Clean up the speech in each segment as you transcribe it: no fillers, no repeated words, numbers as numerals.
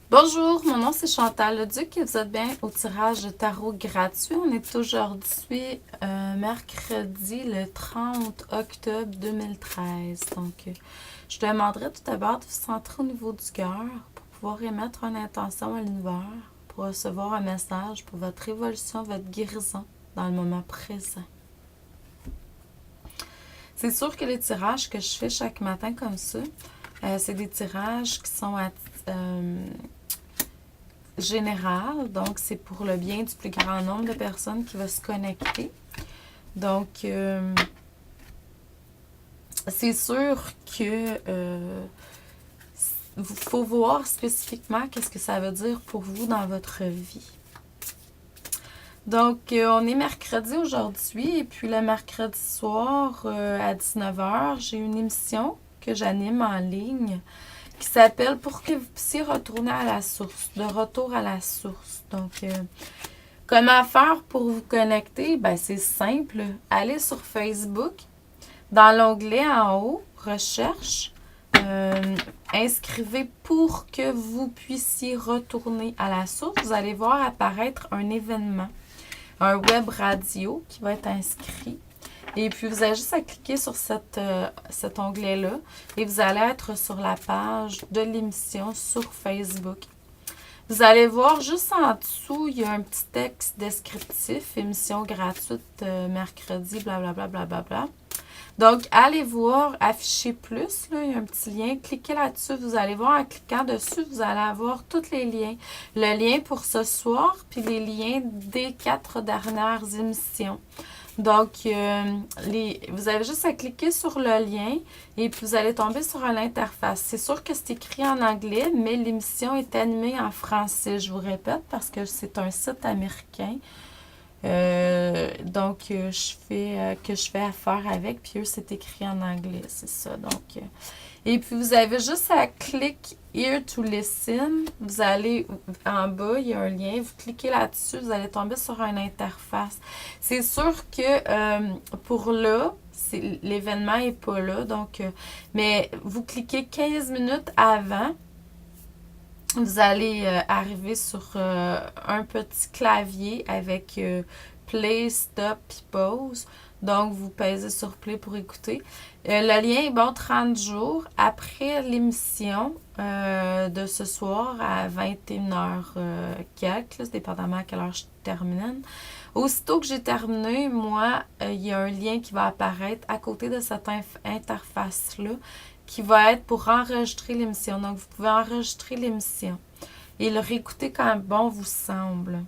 Bonjour, mon nom c'est Chantal Leduc et vous êtes bien au tirage de tarot gratuit. On est aujourd'hui mercredi le 30 octobre 2013. Je te demanderai tout d'abord de vous centrer au niveau du cœur pour pouvoir émettre une intention à l'univers, pour recevoir un message pour votre évolution, votre guérison dans le moment présent. C'est sûr que les tirages que je fais chaque matin comme ça, c'est des tirages qui sont général, donc c'est pour le bien du plus grand nombre de personnes qui va se connecter. Donc, c'est sûr que faut voir spécifiquement qu'est-ce que ça veut dire pour vous dans votre vie. Donc, on est mercredi aujourd'hui et puis le mercredi soir à 19h, j'ai une émission que j'anime en ligne qui s'appelle Pour que vous puissiez retourner à la source, de retour à la source. Donc, comment faire pour vous connecter? Ben, c'est simple. Allez sur Facebook, dans l'onglet en haut, Recherche, inscrivez pour que vous puissiez retourner à la source. Vous allez voir apparaître un événement, un web radio qui va être inscrit. Et puis, vous avez juste à cliquer sur cet onglet-là et vous allez être sur la page de l'émission sur Facebook. Vous allez voir juste en dessous, il y a un petit texte descriptif, émission gratuite mercredi, blablabla, blablabla. Donc, allez voir, afficher plus, là, il y a un petit lien, cliquez là-dessus, vous allez voir, en cliquant dessus, vous allez avoir tous les liens. Le lien pour ce soir, puis les liens des 4 dernières émissions. Donc, vous avez juste à cliquer sur le lien et puis vous allez tomber sur l'interface. C'est sûr que c'est écrit en anglais, mais l'émission est animée en français, je vous répète, parce que c'est un site américain. Que je fais affaire avec, puis eux, c'est écrit en anglais, c'est ça. Donc, et puis, vous avez juste à cliquer Here to Listen. Vous allez en bas, il y a un lien. Vous cliquez là-dessus, vous allez tomber sur une interface. C'est sûr que pour là, l'événement n'est pas là. Donc, mais vous cliquez 15 minutes avant. Vous allez arriver sur un petit clavier avec Play, Stop et Pause. Donc, vous pèsez sur Play pour écouter. Le lien est bon 30 jours après l'émission de ce soir à 21h quelques, dépendamment à quelle heure je termine. Aussitôt que j'ai terminé, moi, il y a un lien qui va apparaître à côté de cette interface-là qui va être pour enregistrer l'émission. Donc, vous pouvez enregistrer l'émission et le réécouter quand bon vous semble.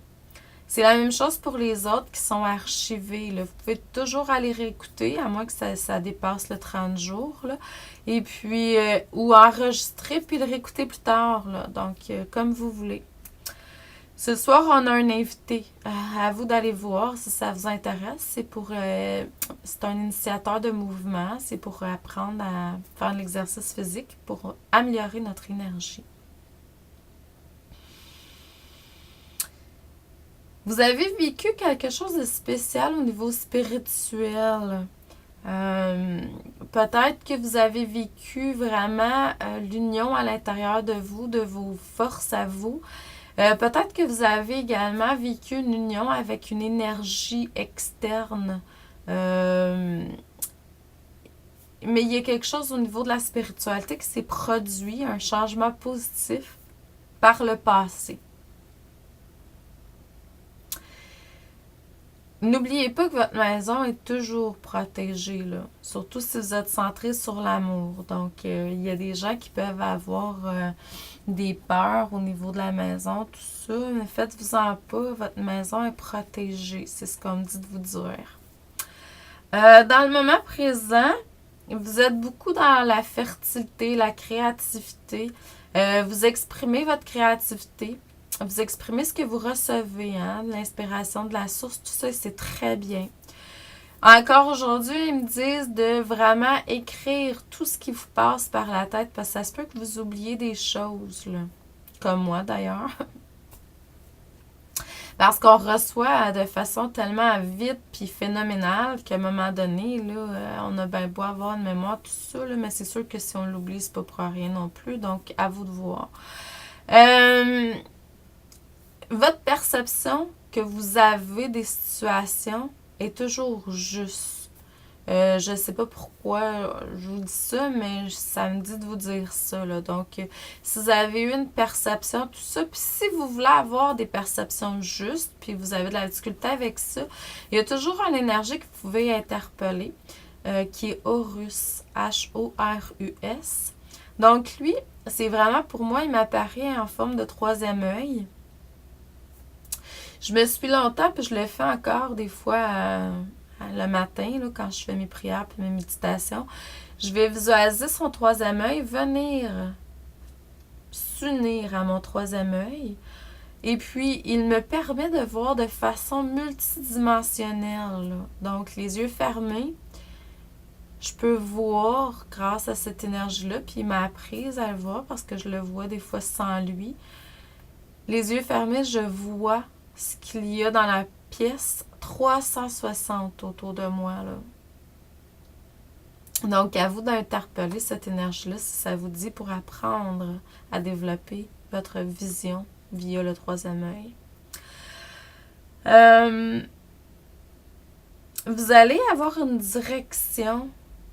C'est la même chose pour les autres qui sont archivés, là. Vous pouvez toujours aller réécouter, à moins que ça dépasse le 30 jours. Là. Et puis, ou enregistrer, puis le réécouter plus tard. Là. Donc, comme vous voulez. Ce soir, on a un invité. À vous d'aller voir si ça vous intéresse. C'est un initiateur de mouvement. C'est pour apprendre à faire de l'exercice physique pour améliorer notre énergie. Vous avez vécu quelque chose de spécial au niveau spirituel. Peut-être que vous avez vécu vraiment l'union à l'intérieur de vous, de vos forces à vous. Peut-être que vous avez également vécu une union avec une énergie externe. Mais il y a quelque chose au niveau de la spiritualité qui s'est produit, un changement positif par le passé. N'oubliez pas que votre maison est toujours protégée, là. Surtout si vous êtes centré sur l'amour. Donc, il y a des gens qui peuvent avoir des peurs au niveau de la maison, tout ça. Mais faites-vous-en pas, votre maison est protégée. C'est ce qu'on me dit de vous dire. Dans le moment présent, vous êtes beaucoup dans la fertilité, la créativité. Vous exprimez votre créativité. Vous exprimez ce que vous recevez, hein, de l'inspiration, de la source, tout ça, c'est très bien. Encore aujourd'hui, ils me disent de vraiment écrire tout ce qui vous passe par la tête, parce que ça se peut que vous oubliez des choses, là. Comme moi, d'ailleurs. Parce qu'on reçoit de façon tellement vite puis phénoménale qu'à un moment donné, là, on a bien beau avoir une mémoire, tout ça, là, mais c'est sûr que si on l'oublie, c'est pas pour rien non plus. Donc, à vous de voir. Votre perception que vous avez des situations est toujours juste. Je ne sais pas pourquoi je vous dis ça, mais ça me dit de vous dire ça, là. Donc, si vous avez eu une perception, tout ça, puis si vous voulez avoir des perceptions justes, puis vous avez de la difficulté avec ça, il y a toujours une énergie que vous pouvez interpeller, qui est Horus, H-O-R-U-S. Donc, lui, c'est vraiment, pour moi, il m'apparaît en forme de troisième œil. Je me suis longtemps, puis je le fais encore des fois le matin, là, quand je fais mes prières et mes méditations. Je vais visualiser son troisième œil venir s'unir à mon troisième œil. Et puis, il me permet de voir de façon multidimensionnelle, là. Donc, les yeux fermés, je peux voir grâce à cette énergie-là, puis il m'a apprise à le voir parce que je le vois des fois sans lui. Les yeux fermés, je vois ce qu'il y a dans la pièce 360 autour de moi, là. Donc, à vous d'interpeller cette énergie-là si ça vous dit pour apprendre à développer votre vision via le troisième œil. Vous allez avoir une direction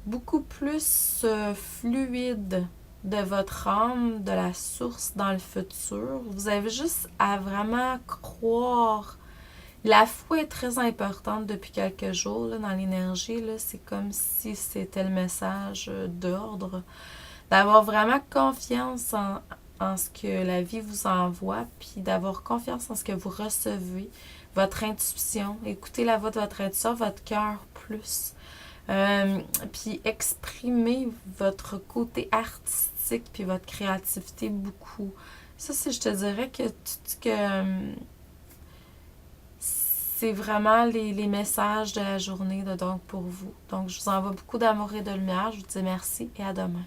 beaucoup plus fluide de votre âme, de la source dans le futur. Vous avez juste à vraiment croire. La foi est très importante depuis quelques jours là, dans l'énergie. C'est comme si c'était le message d'ordre. D'avoir vraiment confiance en ce que la vie vous envoie, puis d'avoir confiance en ce que vous recevez, votre intuition. Écoutez la voix de votre intuition, votre cœur plus. Puis exprimer votre côté artistique puis votre créativité beaucoup. Ça, je te dirais que c'est vraiment les messages de la journée donc pour vous. Donc, je vous envoie beaucoup d'amour et de lumière. Je vous dis merci et à demain.